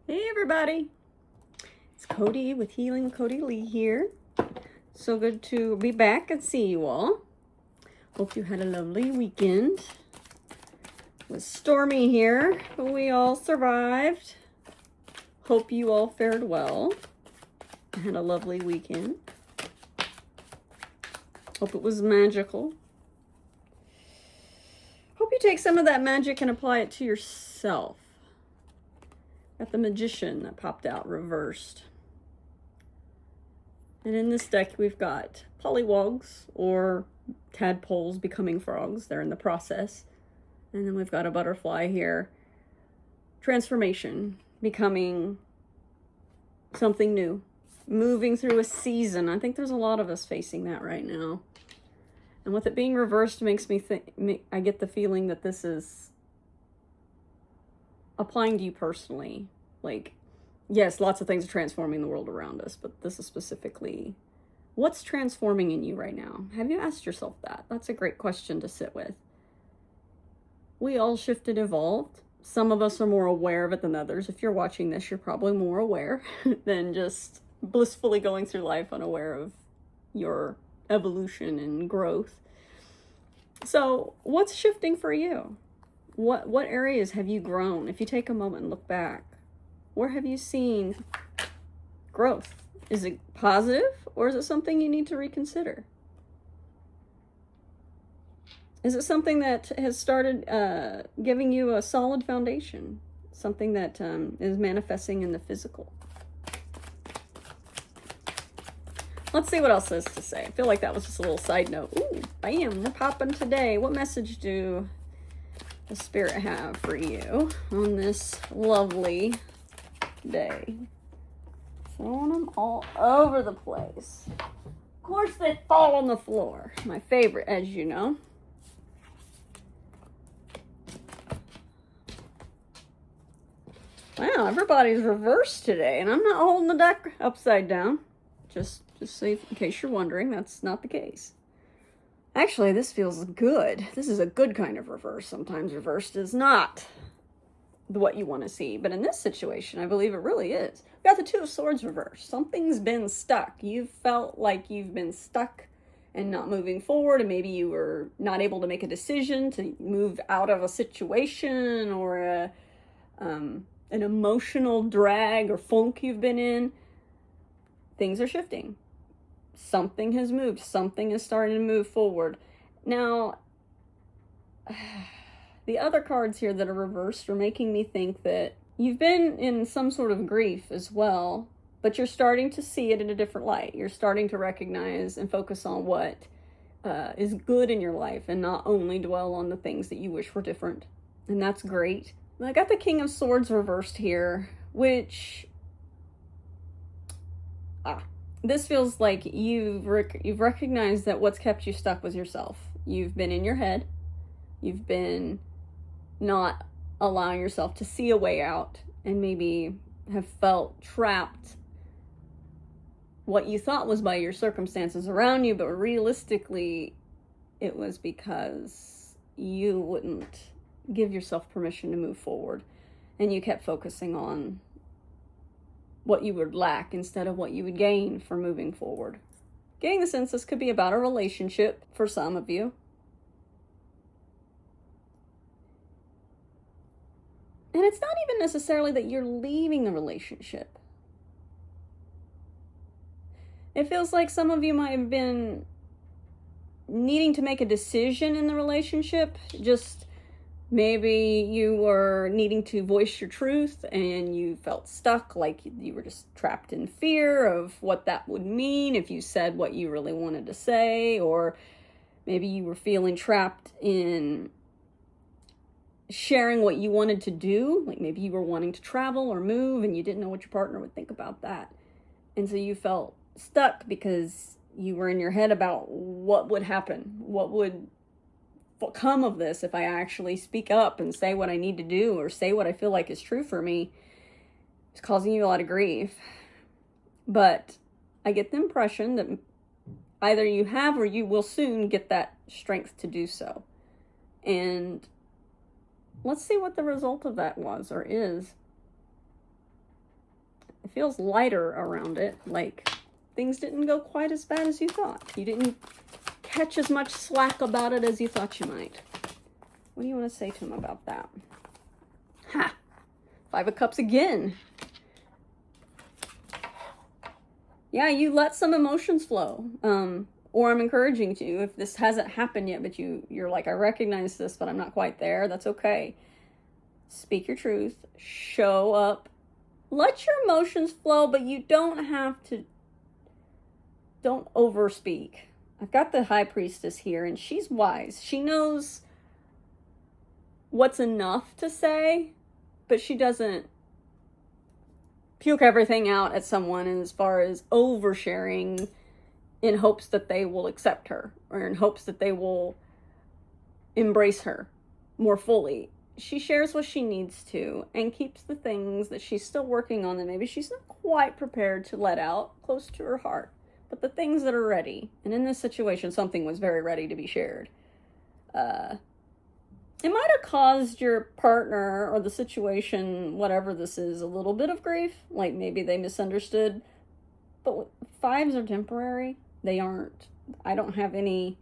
Hey everybody, it's Cody with Healing Cody Lee here. So good to be back and see you all. Hope you had a lovely weekend. It was stormy here, but we all survived. Hope you all fared well. I had a lovely weekend. Hope it was magical. Hope you take some of that magic and apply it to yourself. Got the Magician that popped out reversed. And in this deck, we've got Polywogs, or tadpoles becoming frogs. They're in the process. And then we've got a butterfly here. Transformation, becoming something new. Moving through a season. I think there's a lot of us facing that right now. And with it being reversed makes me think, I get the feeling that this is applying to you personally. Like, yes, lots of things are transforming the world around us, but this is specifically, what's transforming in you right now? Have you asked yourself that? That's a great question to sit with. We all shifted, evolved. Some of us are more aware of it than others. If you're watching this, you're probably more aware than just blissfully going through life unaware of your evolution and growth. So what's shifting for you? What areas have you grown? If you take a moment and look back, where have you seen growth? Is it positive, or is it something you need to reconsider? Is it something that has started giving you a solid foundation? Something that is manifesting in the physical? Let's see what else is to say. I feel like that was just a little side note. Ooh, bam, we're popping today. What message do the Spirit have for you on this lovely day? Throwing them all over the place. Of course they fall on the floor. My favorite, as you know. Wow, everybody's reversed today, and I'm not holding the deck upside down. Just so in case you're wondering, that's not the case. Actually, this feels good. This is a good kind of reverse. Sometimes reversed is not what you want to see, but in this situation, I believe it really is. We got the Two of Swords reversed. Something's been stuck. You've felt like you've been stuck and not moving forward, and maybe you were not able to make a decision to move out of a situation, or an emotional drag or funk you've been in. Things are shifting. Something has moved. Something is starting to move forward. Now, the other cards here that are reversed are making me think that you've been in some sort of grief as well, but you're starting to see it in a different light. You're starting to recognize and focus on what is good in your life, and not only dwell on the things that you wish were different. And that's great. I got the King of Swords reversed here, which this feels like you've recognized that what's kept you stuck was yourself. You've been in your head. You've been not allowing yourself to see a way out, and maybe have felt trapped, what you thought was by your circumstances around you, but realistically it was because you wouldn't give yourself permission to move forward, and you kept focusing on what you would lack instead of what you would gain for moving forward. Getting the sense this could be about a relationship for some of you. And it's not even necessarily that you're leaving the relationship. It feels like some of you might have been needing to make a decision in the relationship. Just maybe you were needing to voice your truth and you felt stuck, like you were just trapped in fear of what that would mean if you said what you really wanted to say. Or maybe you were feeling trapped in sharing what you wanted to do. Like maybe you were wanting to travel or move and you didn't know what your partner would think about that. And so you felt stuck because you were in your head about what would happen, what would come of this if I actually speak up and say what I need to do, or say what I feel like is true for me. It's causing you a lot of grief. But I get the impression that either you have or you will soon get that strength to do so. And let's see what the result of that was or is. It feels lighter around it, like things didn't go quite as bad as you thought. You didn't catch as much slack about it as you thought you might. What do you want to say to him about that? Ha! 5 of Cups again. Yeah, you let some emotions flow. Or I'm encouraging you, if this hasn't happened yet, but you're like, I recognize this, but I'm not quite there, that's okay. Speak your truth. Show up. Let your emotions flow, but you don't have to, don't overspeak. I've got the High Priestess here, and she's wise. She knows what's enough to say, but she doesn't puke everything out at someone as far as oversharing in hopes that they will accept her or in hopes that they will embrace her more fully. She shares what she needs to and keeps the things that she's still working on that maybe she's not quite prepared to let out close to her heart. But the things that are ready, and in this situation, something was very ready to be shared. It might have caused your partner or the situation, whatever this is, a little bit of grief. Like maybe they misunderstood. But 5s are temporary. They aren't. I don't have any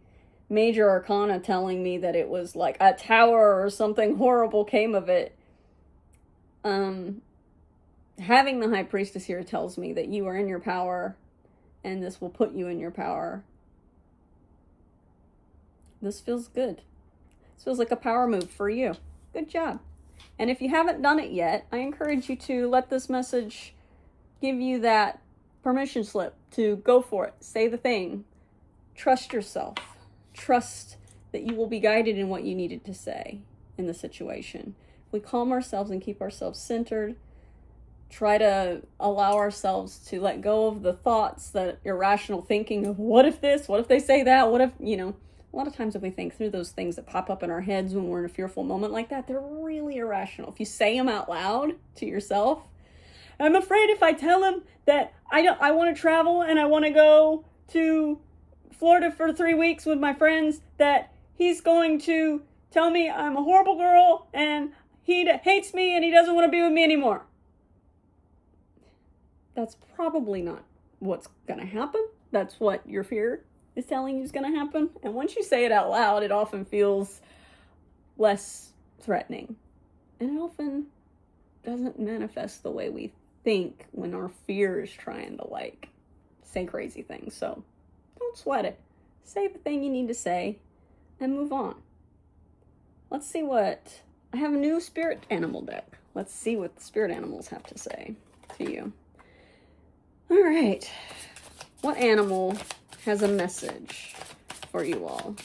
major arcana telling me that it was like a tower or something horrible came of it. Having the High Priestess here tells me that you are in your power, and this will put you in your power. This feels good. This feels like a power move for you. Good job. And if you haven't done it yet, I encourage you to let this message give you that permission slip to go for it. Say the thing. Trust yourself. Trust that you will be guided in what you needed to say in the situation. If we calm ourselves and keep ourselves centered, try to allow ourselves to let go of the thoughts, that irrational thinking of what if this, what if they say that, what if, a lot of times if we think through those things that pop up in our heads when we're in a fearful moment like that, they're really irrational. If you say them out loud to yourself, I'm afraid if I tell him that I want to travel and I want to go to Florida for 3 weeks with my friends, that he's going to tell me I'm a horrible girl and he hates me and he doesn't want to be with me anymore. That's probably not what's going to happen. That's what your fear is telling you is going to happen. And once you say it out loud, it often feels less threatening. And it often doesn't manifest the way we think when our fear is trying to say crazy things. So don't sweat it. Say the thing you need to say and move on. Let's see what, I have a new spirit animal deck. Let's see what the spirit animals have to say to you. All right. What animal has a message for you all?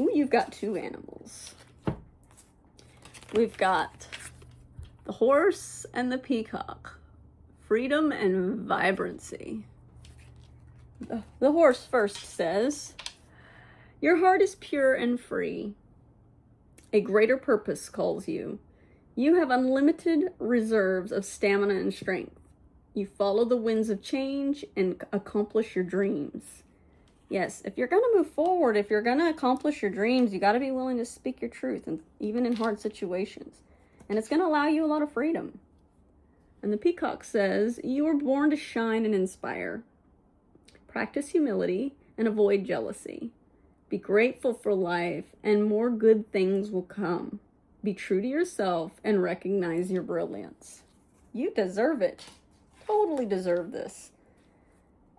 Ooh, you've got 2 animals. We've got the horse and the peacock. Freedom and vibrancy. The horse first says, your heart is pure and free. A greater purpose calls you. You have unlimited reserves of stamina and strength. You follow the winds of change and accomplish your dreams. Yes, if you're going to move forward, if you're going to accomplish your dreams, you got to be willing to speak your truth, and even in hard situations. And it's going to allow you a lot of freedom. And the peacock says, you were born to shine and inspire. Practice humility and avoid jealousy. Be grateful for life, and more good things will come. Be true to yourself and recognize your brilliance. You deserve it. Totally deserve this.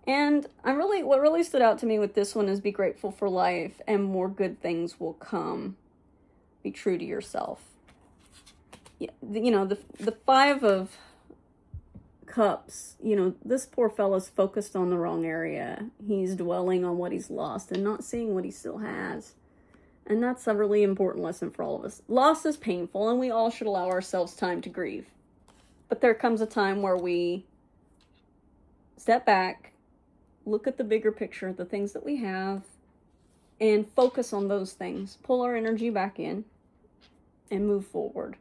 And what really stood out to me with this one is be grateful for life and more good things will come. Be true to yourself. Yeah, the 5 of Cups, this poor fella's focused on the wrong area. He's dwelling on what he's lost and not seeing what he still has. And that's a really important lesson for all of us. Loss is painful, and we all should allow ourselves time to grieve. But there comes a time where we step back, look at the bigger picture, the things that we have, and focus on those things. Pull our energy back in and move forward.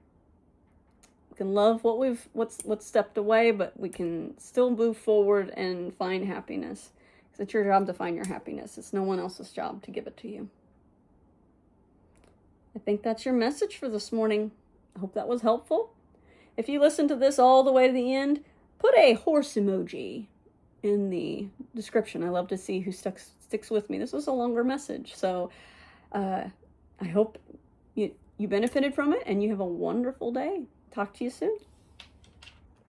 We can love what's stepped away, but we can still move forward and find happiness. Because it's your job to find your happiness. It's no one else's job to give it to you. I think that's your message for this morning. I hope that was helpful. If you listen to this all the way to the end, put a horse emoji in the description. I love to see who sticks with me. This was a longer message, so I hope you benefited from it, and you have a wonderful day. Talk to you soon.